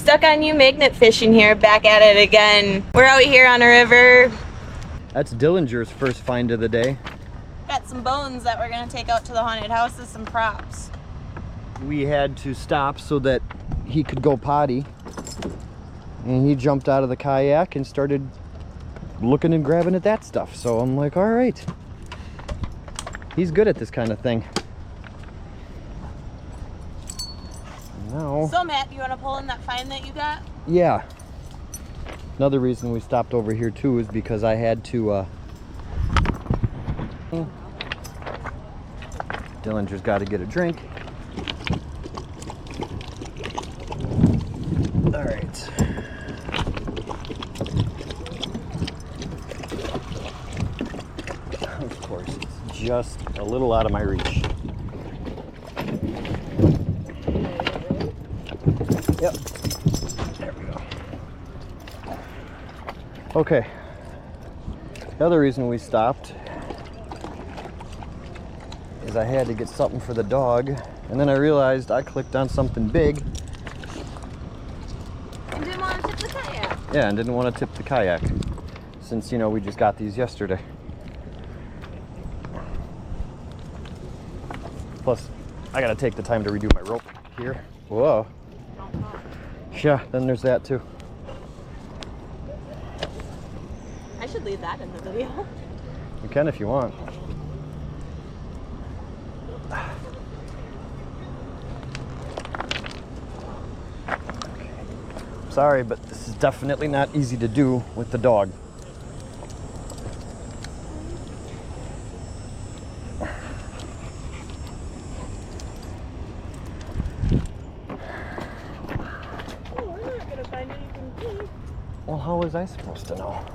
Stuck on You magnet fishing here, back at it again. We're out here on a river. That's Dillinger's first find of the day. Got some bones that we're gonna take out to the haunted house as some props. We had to stop so that he could go potty. And he jumped out of the kayak and started looking and grabbing at that stuff. So I'm like, all right. He's good at this kind of thing. Now, so Matt, you wanna pull in that find that you got? yeah. Another reason we stopped over here too is because I had to Dillinger's got to get a drink. All right. Of course, it's just a little out of my reach. Yep. There we go. Okay. The other reason we stopped is I had to get something for the dog, and then I realized I clicked on something big. And didn't want to tip the kayak. Yeah, and didn't want to tip the kayak, since, you know, we just got these yesterday. Plus, I gotta take the time to redo my rope here. Whoa. Yeah, then there's that too. I should leave that in the video. You can if you want. Sorry, but this is definitely not easy to do with the dog. Oh, we're not gonna find anything deep. Well, how was I supposed to know?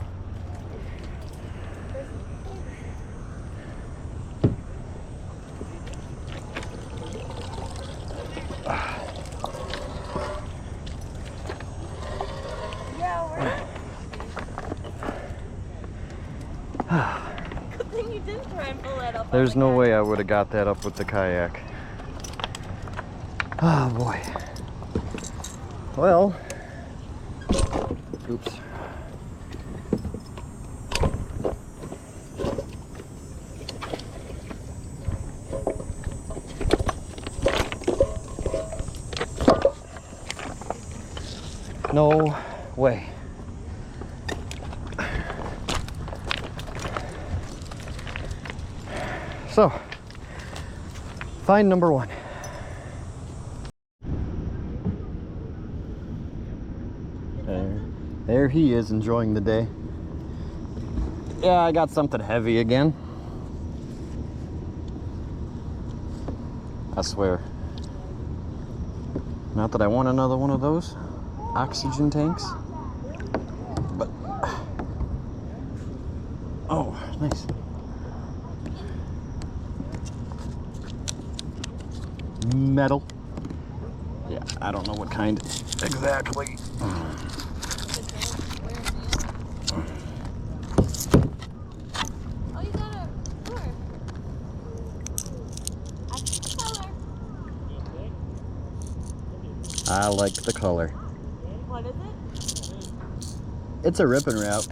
Good thing you didn't try and pull that up. There's no way I would have got that up with the kayak. Oh boy. Well, oops. No way. So, find number one. There he is, enjoying the day. Yeah, I got something heavy again. I swear. Not that I want another one of those oxygen tanks, but oh, nice. Metal. Yeah, I don't know what kind exactly. Oh, you got a door. I see the color. I like the color. What is it? It's a rip and wrap.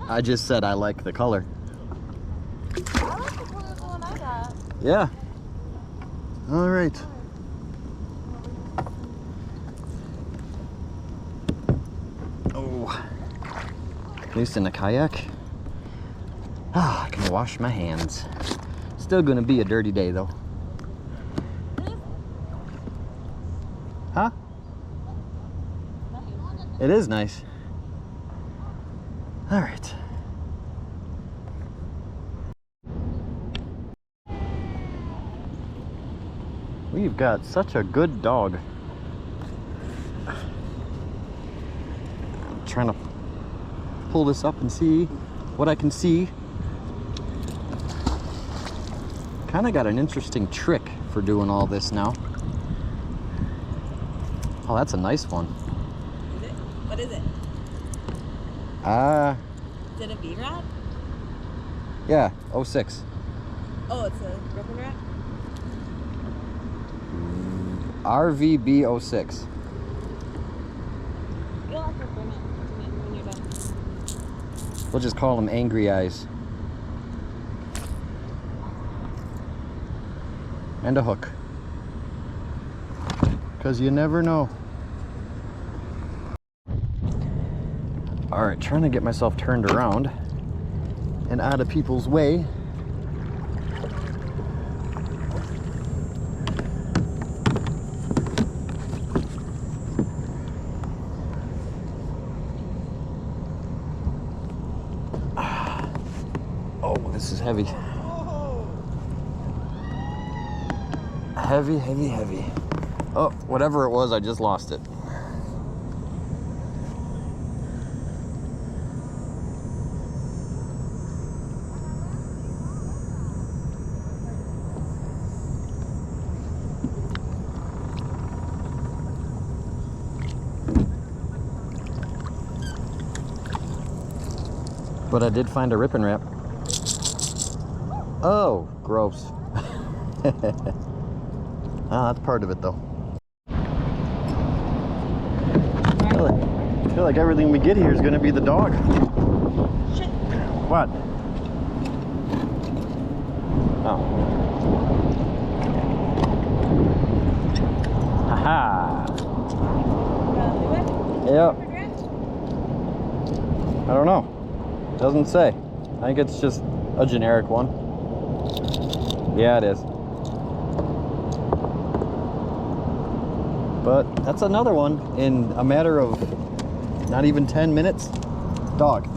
I just said I like the color. I like the color of the one I got. Yeah. All right. Oh. At least in the kayak. Ah, I can wash my hands. Still gonna be a dirty day though. Huh? It is nice. All right. We've got such a good dog. I'm trying to pull this up and see what I can see. Kind of got an interesting trick for doing all this now. Oh, that's a nice one. Is it? What is it? Is it a V-Rod? Yeah, 06. Oh, it's a rip and wrap? RVB 06. You'll have to bring it to me when you're done. We'll just call them Angry Eyes. And a hook. Because you never know. Alright, trying to get myself turned around and out of people's way. Oh, this is heavy. Heavy, heavy, heavy. Oh, whatever it was, I just lost it. But I did find a rip and wrap. Oh, gross. Ah, that's part of it though. I feel like everything we get here is going to be the dog. Shit. What? Oh. Haha. Yep. I don't know. Doesn't say. I think it's just a generic one. Yeah, it is. But that's another one in a matter of not even 10 minutes. Dog.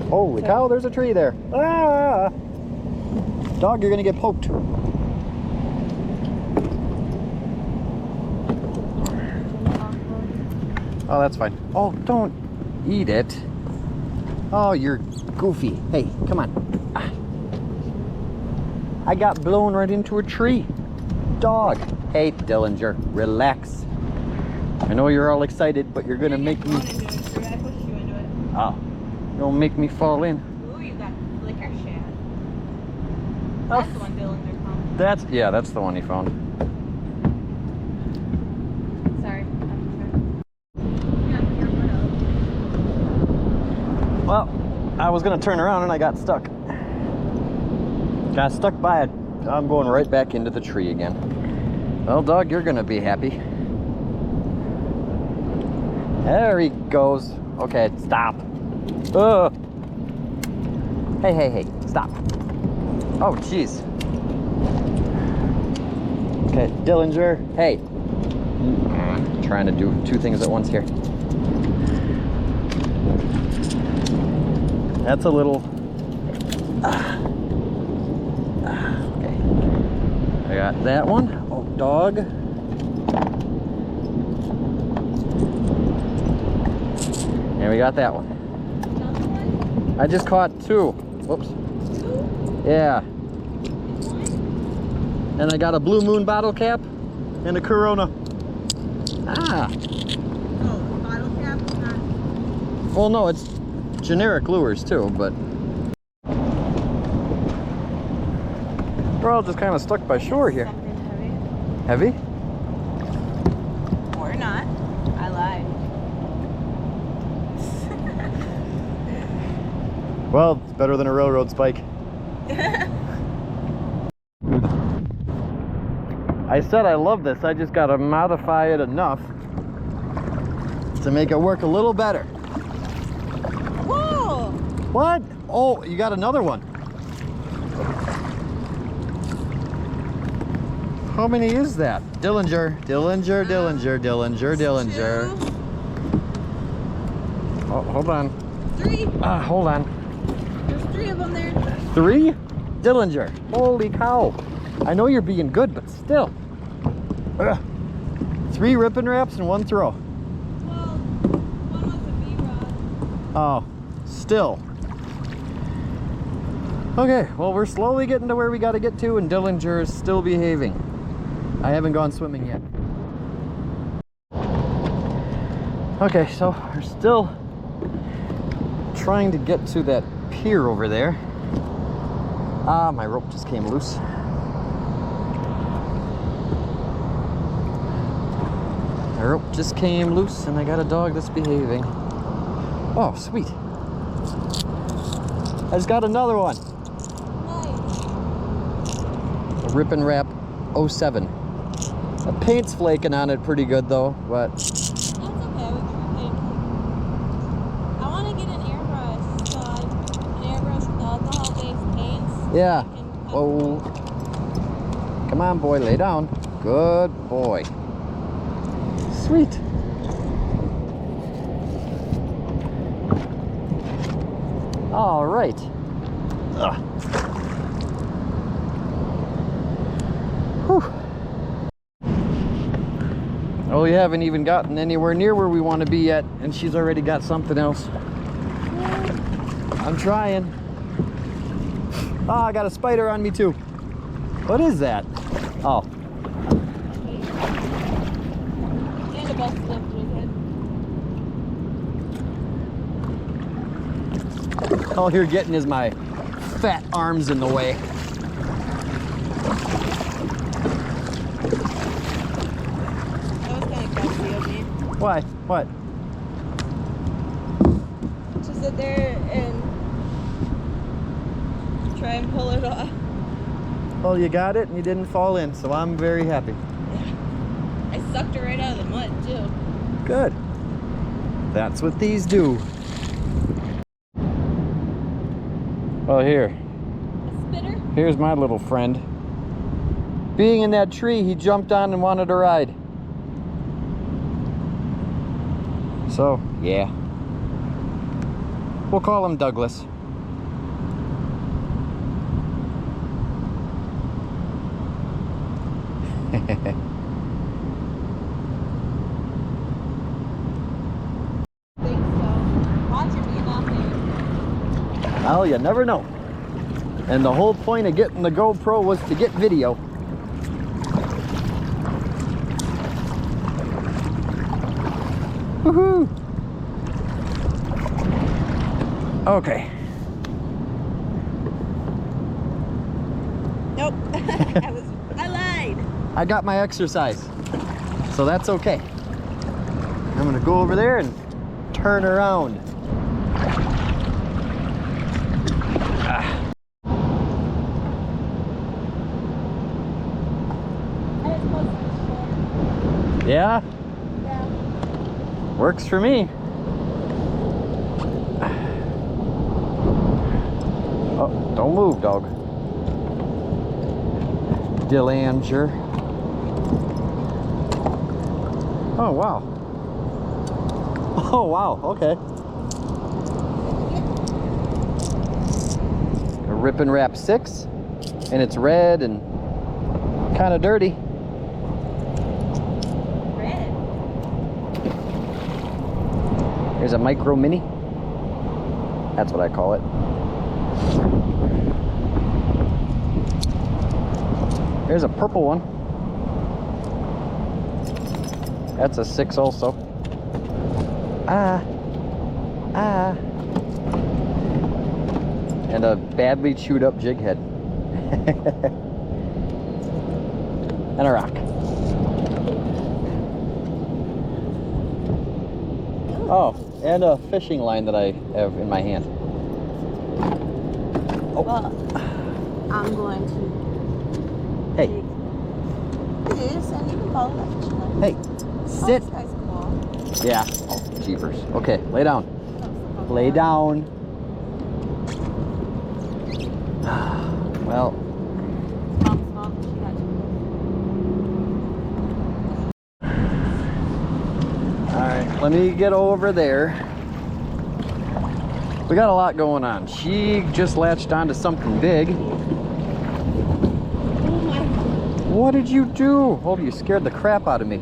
Holy cow, there's a tree there. Ah! Dog, you're gonna get poked. Oh, that's fine. Oh, don't eat it. Oh, you're goofy. Hey, come on. Ah. I got blown right into a tree. Dog. Hey, Dillinger, relax. I know you're all excited, but you're gonna make me... Oh, don't make me fall in. Ooh, you got liquor shad. That's the one Dillinger found. That's, yeah, that's the one he found. Sorry. Well, I was gonna turn around and I got stuck. Got stuck by it. I'm going right back into the tree again. Well, dog, you're gonna be happy. There he goes. Okay, stop. Ugh. Hey, hey, hey, stop. Oh, jeez. Okay, Dillinger, hey. Trying to do two things at once here. That's a little... okay. I got that one. Oh, dog. And we got that one. I just caught two. Whoops. Yeah. And I got a Blue Moon bottle cap and a Corona. Ah. Oh, bottle cap? Not... Well, no, it's generic lures too, but we're all just kind of stuck by shore here. Something Heavy? Or not. I lied. Well, it's better than a railroad spike. I said I love this. I just gotta modify it enough to make it work a little better. Whoa! What? Oh, you got another one. How many is that? Dillinger, Dillinger, Dillinger, Dillinger, Dillinger. Oh, hold on. 3. Hold on. There's 3 of them there. 3? Dillinger. Holy cow. I know you're being good, but still. Ugh. 3 rip and wraps and 1 throw. Well, one was a B-rod. Oh, still. Okay, well, we're slowly getting to where we got to get to, and Dillinger is still behaving. I haven't gone swimming yet. Okay, so we're still trying to get to that pier over there. Ah, my rope just came loose. Our rope just came loose and I got a dog that's behaving. Oh, sweet. I just got another one. Nice. A Rip and Wrap 07. The paint's flaking on it pretty good though, but... That's okay, we can repaint. I want to get an airbrush, so an airbrush with alcohol-based paints. Yeah. Oh. Come on, boy, lay down. Good boy. Sweet. All right. Ugh. Whew. Oh, we haven't even gotten anywhere near where we want to be yet, and she's already got something else. I'm trying. Oh, I got a spider on me too. What is that? Oh. And a busted up head. All you're getting is my fat arms in the way. Why? What? Just sit there and try and pull it off. Well, you got it and you didn't fall in, so I'm very happy. Yeah. I sucked her right out of the mud, too. Good. That's what these do. Well, here. A spitter? Here's my little friend. Being in that tree, he jumped on and wanted to ride. So, yeah. We'll call him Douglas. Well, you never know. And the whole point of getting the GoPro was to get video. Woohoo! Okay. Nope. I lied. I got my exercise, so that's okay. I'm gonna go over there and turn around. Yeah? Yeah. Works for me. Oh, don't move, dog. Dillanger. Oh, wow. Oh, wow, okay. A Rip and Wrap 6, and it's red and kind of dirty. Red. Here's a Micro Mini. That's what I call it. Here's a purple one. That's a 6 also. And a badly chewed up jig head. And a rock. Oh, and a fishing line that I have in my hand. Oh. Well, I'm going to Hey. take this and you can follow that fishing line. Hey, Oh, sit. this guy's cool. Yeah. Oh, jeepers. Okay, lay down. Lay down. Well, Mom, she got you. alright, let me get over there. We got a lot going on. She just latched onto something big. What did you do? Oh, you scared the crap out of me.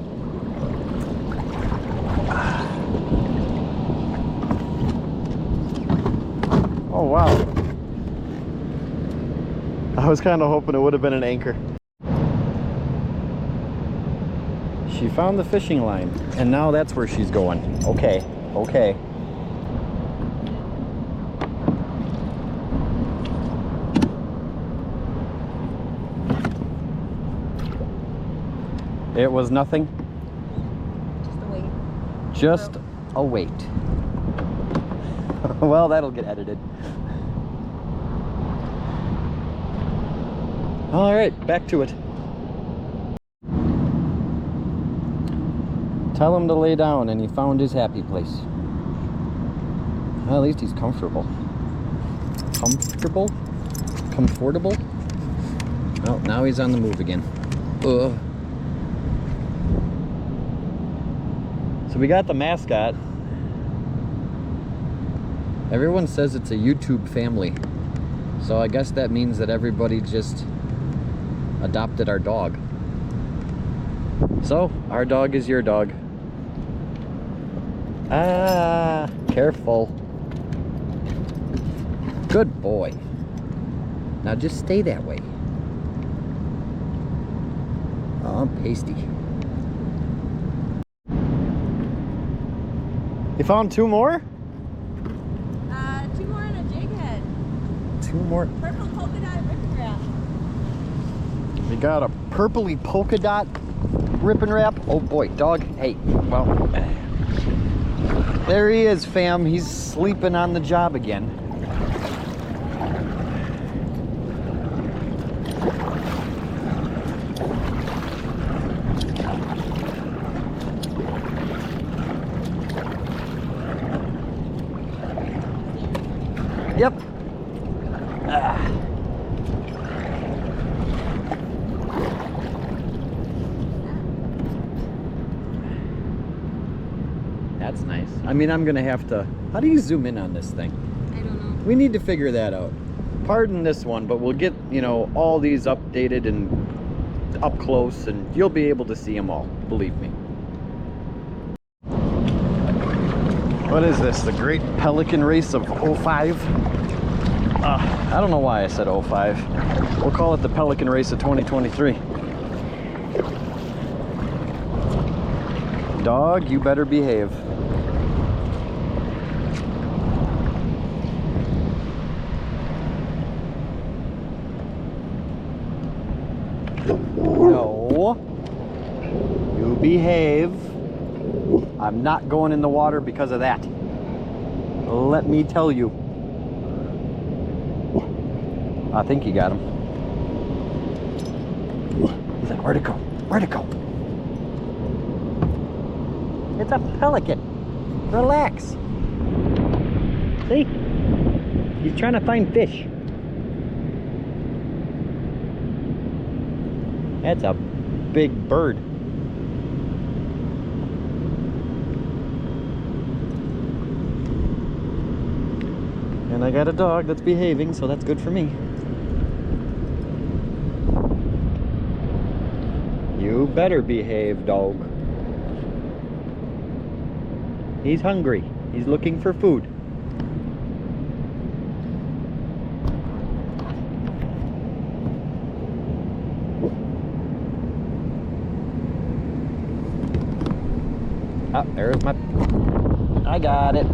Oh, wow. I was kind of hoping it would have been an anchor. She found the fishing line, and now that's where she's going. Okay, okay. It was nothing. Just Just a wait. Well, that'll get edited. All right, back to it. Tell him to lay down, and he found his happy place. Well, at least he's comfortable. Comfortable? Comfortable? Oh, now he's on the move again. Ugh. So we got the mascot. Everyone says it's a YouTube family. So I guess that means that everybody just adopted our dog. So, our dog is your dog. Ah, careful. Good boy. Now just stay that way. Oh, I'm pasty. You found two more? Two more and a jig head. Two more. Purple polka dot ribbon wrap. We got a purpley polka dot ripping wrap. Oh boy, dog. Hey, well, there he is, fam. He's sleeping on the job again. Yep. That's nice. I mean, I'm gonna have to... How do you zoom in on this thing? I don't know. We need to figure that out. Pardon this one, but we'll get, you know, all these updated and up close, and you'll be able to see them all, believe me. What is this? The Great Pelican Race of 05? I don't know why I said 05. We'll call it the Pelican Race of 2023. Dog, you better behave. No. You behave. I'm not going in the water because of that. Let me tell you. I think you got him. He's like, where'd it go? Where'd it go? It's a pelican. Relax. See? He's trying to find fish. That's a big bird. And I got a dog that's behaving, so that's good for me. You better behave, dog. He's hungry. He's looking for food. Oh, there's my... I got it.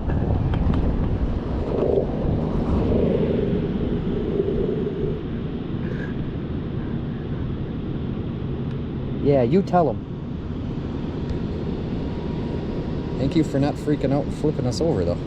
Yeah, you tell him. Thank you for not freaking out and flipping us over, though.